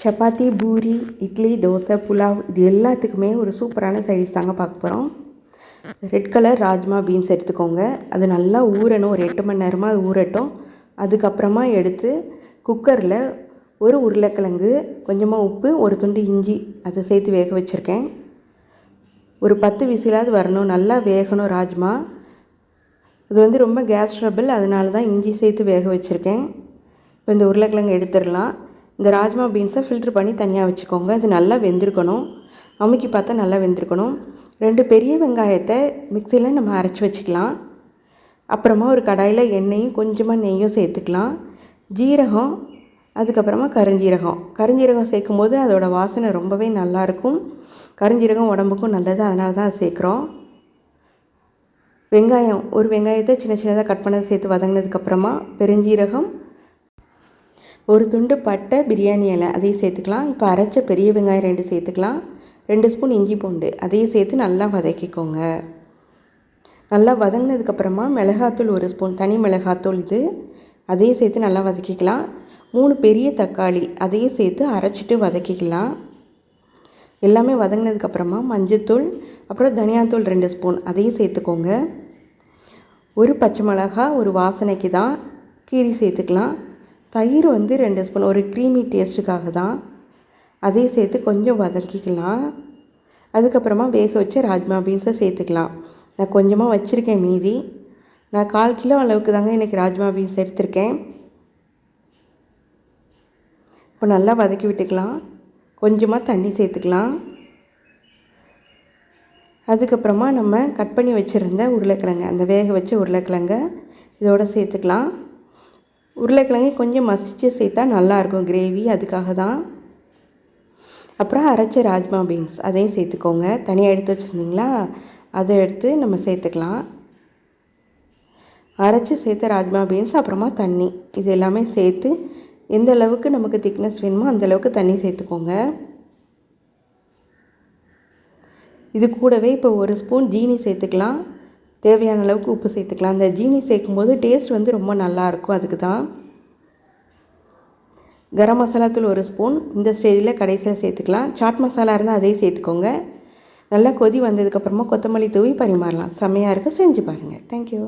சப்பாத்தி, பூரி, இட்லி, தோசை, புலாவ் இது எல்லாத்துக்குமே ஒரு சூப்பரான சைடிஷ் தாங்க பார்க்க போகிறோம். ரெட் கலர் ராஜ்மா பீன்ஸ் எடுத்துக்கோங்க. அது நல்லா ஊறணும். ஒரு 8 மணி நேரமாக அது ஊறட்டும். அதுக்கப்புறமா எடுத்து குக்கரில் ஒரு உருளைக்கிழங்கு, கொஞ்சமாக உப்பு, ஒரு துண்டு இஞ்சி அதை சேர்த்து வேக வச்சுருக்கேன். ஒரு 10 விசிலாவது வரணும். நல்லா வேகணும் ராஜ்மா. இது ரொம்ப கேஸ் ட்ரபிள், அதனால தான் இஞ்சி சேர்த்து வேக வச்சுருக்கேன். இப்போ இந்த உருளைக்கிழங்கு எடுத்துடலாம். இந்த ராஜ்மா பீன்ஸை ஃபில்ட்ரு பண்ணி தனியாக வச்சுக்கோங்க. அது நல்லா வெந்திருக்கணும். அமுக்கி பார்த்தா நல்லா வெந்திருக்கணும். 2 பெரிய வெங்காயத்தை மிக்சியில் நம்ம அரைச்சி வச்சுக்கலாம். அப்புறமா ஒரு கடாயில் எண்ணெயும் கொஞ்சமாக நெய்யும் சேர்த்துக்கலாம். ஜீரகம், அதுக்கப்புறமா கருஞ்சீரகம் சேர்க்கும் போது அதோடய வாசனை ரொம்பவே நல்லாயிருக்கும். கருஞ்சீரகம் உடம்புக்கும் நல்லது, அதனால தான் அது சேர்க்குறோம். வெங்காயம், ஒரு வெங்காயத்தை சின்ன சின்னதாக கட் பண்ணதை சேர்த்து வதங்கினதுக்கப்புறமா பெருஞ்சீரகம், ஒரு துண்டு பட்டை, பிரியாணி இலை அதையும் சேர்த்துக்கலாம். இப்போ அரைச்ச பெரிய வெங்காயம் 2 சேர்த்துக்கலாம். 2 ஸ்பூன் இஞ்சி பூண்டு அதையும் சேர்த்து நல்லா வதக்கிக்கோங்க. நல்லா வதங்கினதுக்கப்புறமா மிளகாத்தூள் 1 ஸ்பூன், தனி மிளகாத்தூள் இது, அதையும் சேர்த்து நல்லா வதக்கிக்கலாம். 3 பெரிய தக்காளி அதையும் சேர்த்து அரைச்சிட்டு வதக்கிக்கலாம். எல்லாமே வதங்கினதுக்கப்புறமா மஞ்சத்தூள், அப்புறம் தனியாத்தூள் 2 ஸ்பூன் அதையும் சேர்த்துக்கோங்க. ஒரு பச்சை மிளகா, ஒரு வாசனைக்கு தான் கீரி சேர்த்துக்கலாம். தயிர் 2 ஸ்பூன், ஒரு க்ரீமி டேஸ்ட்டுக்காக தான், அதையும் சேர்த்து கொஞ்சம் வதக்கிக்கலாம். அதுக்கப்புறமா வேக வச்ச ராஜ்மா பீன்ஸை சேர்த்துக்கலாம். நான் கொஞ்சமாக வச்சுருக்கேன் மீதி. நான் 1/4 கிலோ அளவுக்கு தாங்க இன்றைக்கி ராஜ்மா பீன்ஸ் எடுத்திருக்கேன். இப்போ நல்லா வதக்கி விட்டுக்கலாம். கொஞ்சமாக தண்ணி சேர்த்துக்கலாம். அதுக்கப்புறமா நம்ம கட் பண்ணி வச்சுருந்த உருளைக்கிழங்கு, அந்த வேக வச்ச உருளைக்கிழங்கை இதோடு சேர்த்துக்கலாம். உருளைக்கிழங்கு கொஞ்சம் மசிச்சு சேர்த்தா நல்லாயிருக்கும் கிரேவி, அதுக்காக தான். அப்புறம் அரைச்ச ராஜ்மா பீன்ஸ் அதையும் சேர்த்துக்கோங்க. தனியாக எடுத்து வச்சுருந்தீங்களா, அதை எடுத்து நம்ம சேர்த்துக்கலாம். அரைச்சி சேர்த்த ராஜ்மா பீன்ஸ், அப்புறமா தண்ணி, இது எல்லாமே சேர்த்து எந்த அளவுக்கு நமக்கு திக்னஸ் வேணுமோ அந்தளவுக்கு தண்ணி சேர்த்துக்கோங்க. இது கூடவே இப்போ 1 ஸ்பூன் ஜீனி சேர்த்துக்கலாம். தேவையான அளவுக்கு உப்பு சேர்த்துக்கலாம். அந்த ஜீனி சேர்க்கும்போது டேஸ்ட் ரொம்ப நல்லாயிருக்கும், அதுக்கு தான். கரம் மசாலா தூள் 1 ஸ்பூன் இந்த ஸ்டேஜில் கடைசியில் சேர்த்துக்கலாம். சாட் மசாலா இருந்தால் அதையும் சேர்த்துக்கோங்க. நல்லா கொதி வந்ததுக்கப்புறமா கொத்தமல்லி தூவி பரிமாறலாம். செம்மையாக இருக்குது, செஞ்சு பாருங்கள். தேங்க்யூ.